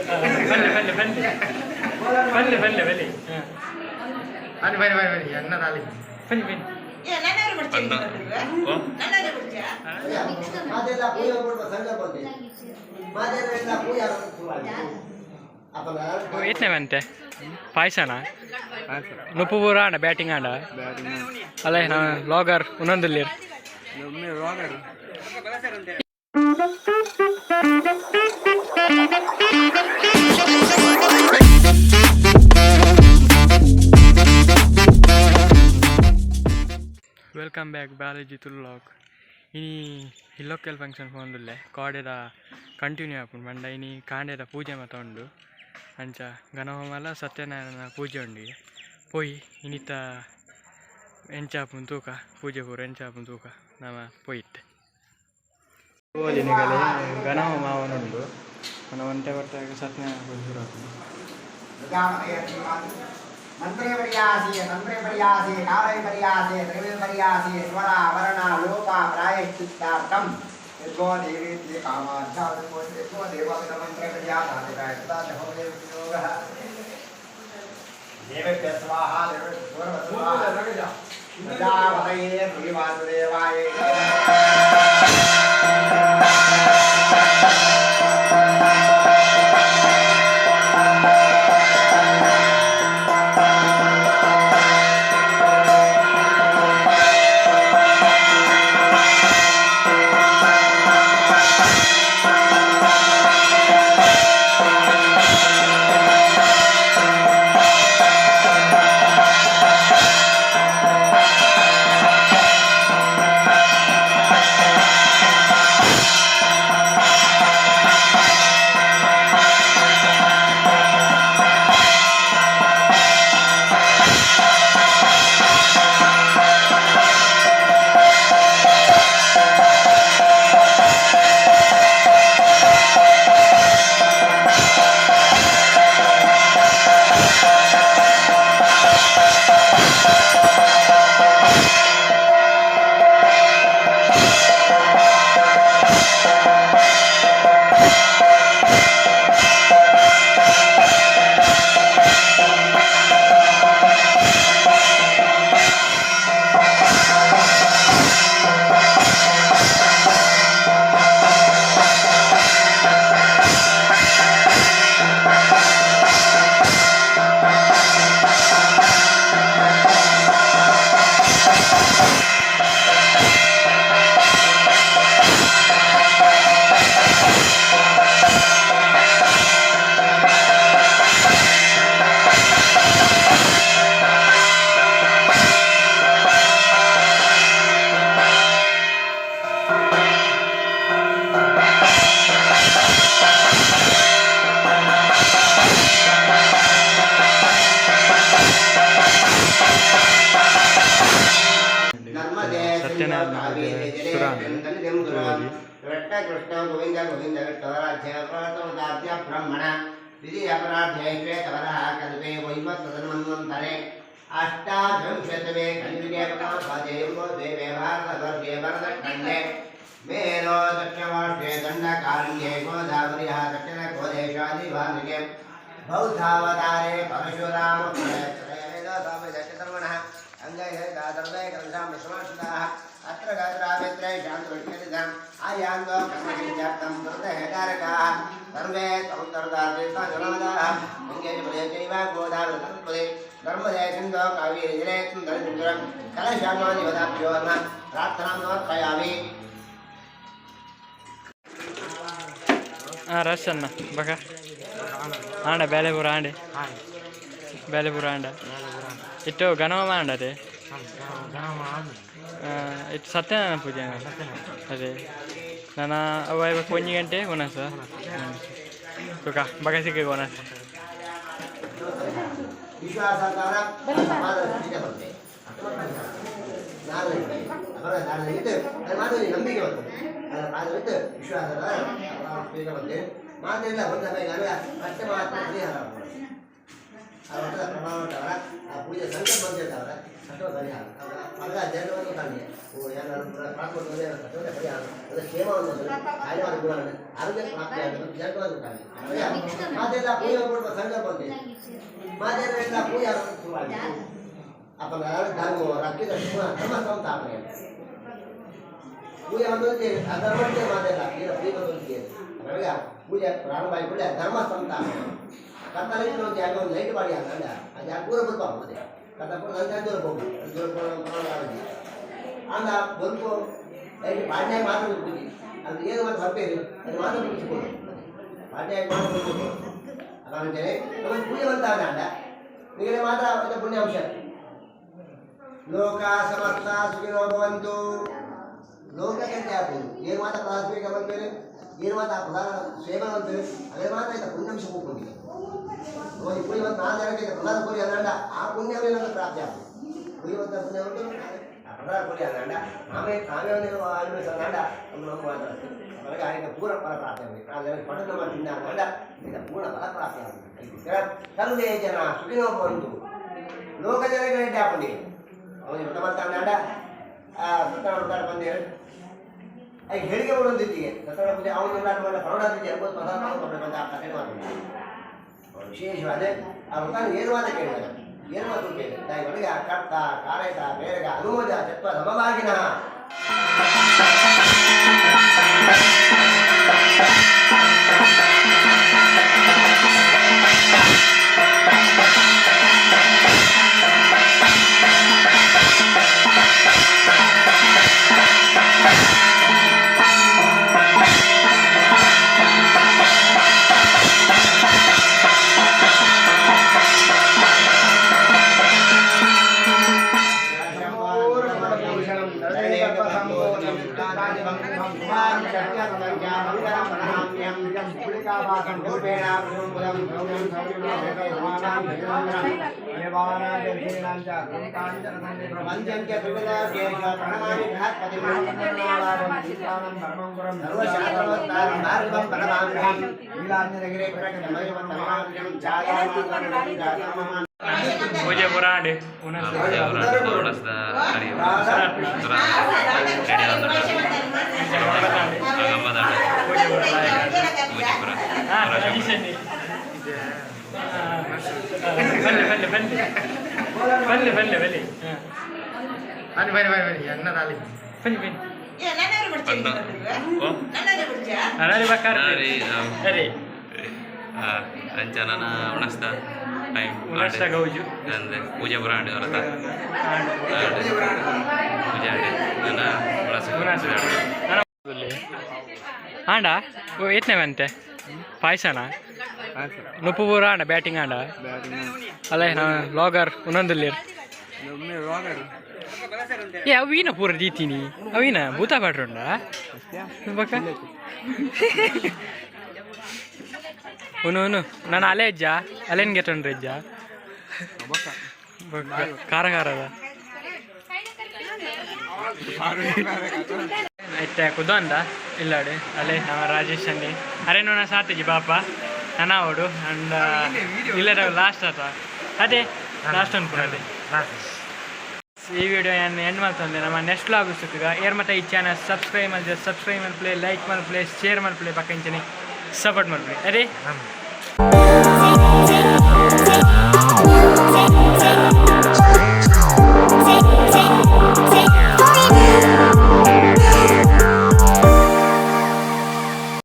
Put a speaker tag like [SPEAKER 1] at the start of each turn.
[SPEAKER 1] ಬನ್ನಿ ಬನ್ನಿ ಬನ್ನಿ ಬನ್ನಿ ಬನ್ನಿ ಬನ್ನಿ ಬನ್ನಿ ಅನ್ನ ನಾಳೆ ಬನ್ನಿ ಬನ್ನಿ ఎట్నే అంతే పాయసనా నువ్వు పూరా ఆడ బ్యాటింగ్ ఆడ అలా లాగర్ ఉన్నందు లేరు ವೆಲ್ಕಮ್ ಬ್ಯಾಕ್ ಬಾಲಾಜಿ ತುಲ್ಲಾಗ್ ಇನಿ ಹಿಲ್ಲೊಕ್ಕಲ್ ಫಂಕ್ಷನ್ ಹೋಂದುಲ್ಲೆ ಕಾಡೆದ ಕಂಟಿನ್ಯೂ ಆಪುಂಡು ಮಂಡ ಇನಿ ಕಾಂಡೆದ ಪೂಜೆ ಮಾತ ಉಂಡು ಅಂಚ ಗಣಹೋಮಲ ಸತ್ಯನಾರಾಯಣ ಪೂಜೆ ಉಂಡು ಪೋಯಿ ಇನಿತ ಎಂಚಾಪುನ್ ತೂಕ ಪೂಜೆ ಪೂರ ಎಂಚಾಪುನ್ ತೂಕ ನಾಮ ಪೋಯಿತ್ತೆ ಓದಿನಗಲೆ ಗಣಹೋಮ ಅವನುಂಡು మన వంట పట్టాక సత్యనారాయణ పూజ ಶುರು ಆಪುಂಡು
[SPEAKER 2] मंत्रे पर्यासे तंत्रे पर्यासे काले पर्यासे त्रिवे पर्यासे स्वरा वर्ण लोपा प्रायश्चित्तार्थम यज्ञो देवी कामाच्छा यज्ञो देवाविद मंत्रे पर्यासे प्रायश्चित्ता देवदेव योगः देवेभ्यः स्वाहा देवेभ्यः स्वाहा प्रजापतये श्रीवासुदेवाय अष्टाविंशतमे कलियुगे प्रथमपादेयं द्वे भारतवर्गे भरतखण्डे मेनो दक्षिणवार्षे दण्डकारण्ये गोदावर्यः दक्षिणकोदेशादिवार्णिके बौद्धावतारे परशुराम वेदोधर्मणः अंगैर्दादर्वै ग्रन्थामश्रमाश्रिताः अत्र गात्रामित्रै शान्तवृक्षदिताम् आयान्तो कर्मसिद्ध्यार्थं कृतहेकारकाः सर्वे समुद्रदार्देशाजनमदाः गङ्गेजपदे गोदावरी नर्मदे सिन्धो कावेरी जले सुन्दरसुन्दरं कलशामादिवदाभ्यो नमः प्रार्थनां समर्पयामि
[SPEAKER 1] ರಸನ್ನ ಬಗ ಆಂಡ ಬೇಲೆಪುರ ಆಂಡೆ ಬೇಲೆಪುರ ಆಂಡ ಇಟ್ಟು ಗಣಮ ಆಂಡದೆ ಇಟ್ಟು ಸತ್ಯನಾರಾಯಣ ಪೂಜೆ ಅದೇ ನಾನು ಅವ ಇವಾಗ 1 ಗಂಟೆ ಒನಸ ತುಕ ಬಗ ಸಿಕ್ಕ ಒನಸ
[SPEAKER 2] ವಿಶ್ವಾಸಾಧಾರ ಬರುತ್ತೆ ನಾನು ಇದು ಮಾಧುರಿ ನಂಬಿಕೆ ಬರ್ತದೆ ಅದು ಬಿಟ್ಟು ವಿಶ್ವಾಸಾಧಾರ ಬಂದೆ ಮಾತೆಲ್ಲ ಬಂದ ಮೇಲೆ ಅಷ್ಟೇ ಮಾತ್ರ ಪರಿಹಾರ ಅವರ ಪ್ರಭಾವ ಉಂಟವರ ಆ ಪೂಜೆ ಸಂಕಲ್ಪ ಬಂದಿರ್ತಾವರ ಅಷ್ಟೋ ಪರಿಹಾರ ಮಗ ಜನವನ್ನು ಕಾಣಿ ಓ ಯಾರು ಪ್ರಾರ್ಥನೆ ಸತ್ತೋದೆ ಪರಿಹಾರ ಅದರ ಕ್ಷೇಮವನ್ನು ಕಾರ್ಯವಾದ ಗುಣ ಆರೋಗ್ಯ ಪ್ರಾಪ್ತಿ ಆಗಬೇಕು ಜಡವಾಗುತ್ತಾನೆ ಮಾತೆಲ್ಲ ಪೂಜೆ ಕೊಡುವ ಸಂಕಲ್ಪ ಬಂದಿದೆ ಮಾತೆಲ್ಲ ಪೂಜೆ ಶುರುವಾಗಿದೆ आपण धर्म राखीत धर्म संस्थापने पूजा म्हणजे धर्माचे मातेला हे फ्री बदलते बघा पूजा प्रारंभ आहे पुढे धर्म संस्थापने करता नाही जागा लाईट बाडी आला आज पूर्ण बघ मध्ये कथा पण नंतर दूर बघू ಅಂದ ಬಂದು ಪಾಡ್ಯಾಗ ಮಾತ್ರ ಬಿಡ್ತೀವಿ ಅದು ಏನು ಮಾತು ಬರ್ತೀರಿ ಅದು ಮಾತ್ರ ಬಿಡಿಸ್ಬೋದು ಪಾಡ್ಯಾಗ ಮಾತ್ರ ಬಿಡ್ಬೋದು ಅದಂತೇಳಿ ನಮಗೆ ಪೂಜೆ ಬಂತಾಗ ಅಂಡ ನಿಮಗೆ ಮಾತ್ರ ಪುಣ್ಯಾಂಶ ಲೋಕ ಸಮಸ್ತ ಸುಖಿನೋ ಭವಂತು ಲೋಕಕ್ಕೆ ಆಗ್ಬೋದು ಏನು ಮಾತ್ರ ಪ್ರಾಥಮಿಕ ಬಂತೀರಿ ಏನು ಮಾತ್ರ ಪ್ರಧಾನ ಸೇವೆ ಅಂತೀರಿ ಅದೇ ಮಾತ್ರ ಆಯ್ತಾ ಪುಣ್ಯಾಂಶ ಹೋಗ್ಕೊಂಡಿದೆ ನೋಡಿ ಪೂಜೆ ಬಂದು 4 ಜನಕ್ಕೆ ಪ್ರಧಾನ ಪೂಜೆ ಅಂದ ಆ ಪುಣ್ಯವೇ ನಮಗೆ ಪ್ರಾಪ್ತಿ ಆಗ್ತದೆ ಪೂಜೆ ಬಂದ ಪುಣ್ಯ ಉಂಟು ಪ್ರಧಾನ ಪೂಜೆ ಅಂದ ಆಮೇಲೆ ನಾವೇ ಅನ್ವೇಷಣೆ ನಮ್ಮ ಮಾತಾಡ್ತೀವಿ ಅವರಿಗೆ ಆಯ್ತು ಪೂರ್ಣ ಫಲ ಪ್ರಾಪ್ತಿ ಆಗಬೇಕು 4 ಜನಕ್ಕೆ ಪಠಣ ಮಾಡಿ ತಿಂದ ಈಗ ಪೂರ್ಣ ಫಲ ಪ್ರಾಪ್ತಿ ಆಗಬೇಕು ಸರ್ವೇ ಜನ ಸುಖಿನೋ ಭವಂತು ಲೋಕ ಜನಗಳಿಗೆ ಹಾಕೊಂಡಿದೆ ಅವನು ವ್ರತ ಮಾಡ್ತಾನೆ ವ್ರತ ಬಂದೇಳಿ ಈಗ ಹೇಳಿಕೆ ಒಂದೊಂದಿದ್ದೀಗೆ ದಸರಾ ಪೂಜೆ ಅವನು ಮಾಡಿ ಪರವಡಾದಿದ್ದೆ ಎಂಬುದು ಪ್ರಧಾನ ಬಂದ ಕಥೆ ಮಾಡ್ತಾರೆ ವಿಶೇಷವಾದ ಆ ವ್ರತ ಏನು ಮಾತ ಕೇಳಿದ್ದಾರೆ ಏನು ಮಾತು ಕೇಳಿ ತಾಯಿ ಒಳಗೆ ಕರ್ತ ಕಾರಕ ಬೇರಗ ಅನುಮೋದ ಚತ್ವ ಸಮಭಾಗಿನ
[SPEAKER 1] पूजे पुराण ಬನ್ನಿ ಬನ್ನಿ ಬನ್ನಿ ಬನ್ನಿ ಬನ್ನಿ ಬನ್ನಿ ಅನ್ನ ತಾಲಿ ಬನ್ನಿ ಬನ್ನಿ
[SPEAKER 3] rencana unasta time
[SPEAKER 1] unasta gauju
[SPEAKER 3] ande puja brand orata puja ade nana unasta
[SPEAKER 1] ಆಂಡ ಎತ್ತನೆ ಬಂತೆ ಪಾಯಸನ ನುಪ್ಪು ಪೂರ ಆಂಡ ಬ್ಯಾಟಿಂಗ್ ಆಂಡ ಅಲ್ಲೇ ನಾ ಲಾಗರ್ ಒಂದೊಂದಲ್ಲಿ ಏ ಅವೀನ ಪೂರ ದೀತೀನಿ ಅವೀನ ಭೂತ ಬ್ಯಾಟ್ರುಂಡ ಬಕ್ಕ ಉನು ನಾನು ಅಲೆ ಅಜ್ಜ ಅಲೆನ್ ಗೆಟ್ಟನ್ರಿ ಅಜ್ಜ ಖಾರ ಖಾರದ అయితే కుదోందా ఇల్లాడు అలే నా రాజేష్ అండి అరే నువ్వు నా సాతిజి బాప నానావుడు అండ్ ఇల్లర లాస్ట్ అత అదే లాಸ್ಟ್ ಅನ್ಕೊಂಡೆ ಈ ವಿಡಿಯೋ ಏನು ಎಂಡ್ ಮಾಡ್ತಂದೆ ನಮ್ಮ ನೆಕ್ಸ್ಟ್ ವ್ಲಾಗ್ ಸಿಕ್ಕಗ ಏರ್ ಮತ್ತೆ ಈ ಚಾನಲ್ ಸಬ್ಸ್ಕ್ರೈಬ್ ಮಾಡಿ ಪ್ಲೇ ಲೈಕ್ ಮಾಡಿ ಪ್ಲೇ ಶೇರ್ ಮಾಡಿ ಪ್ಲೇ ಪಕ್ಕಂಚನೆ ಸಪೋರ್ಟ್ ಮಾಡಿ ಅದೇ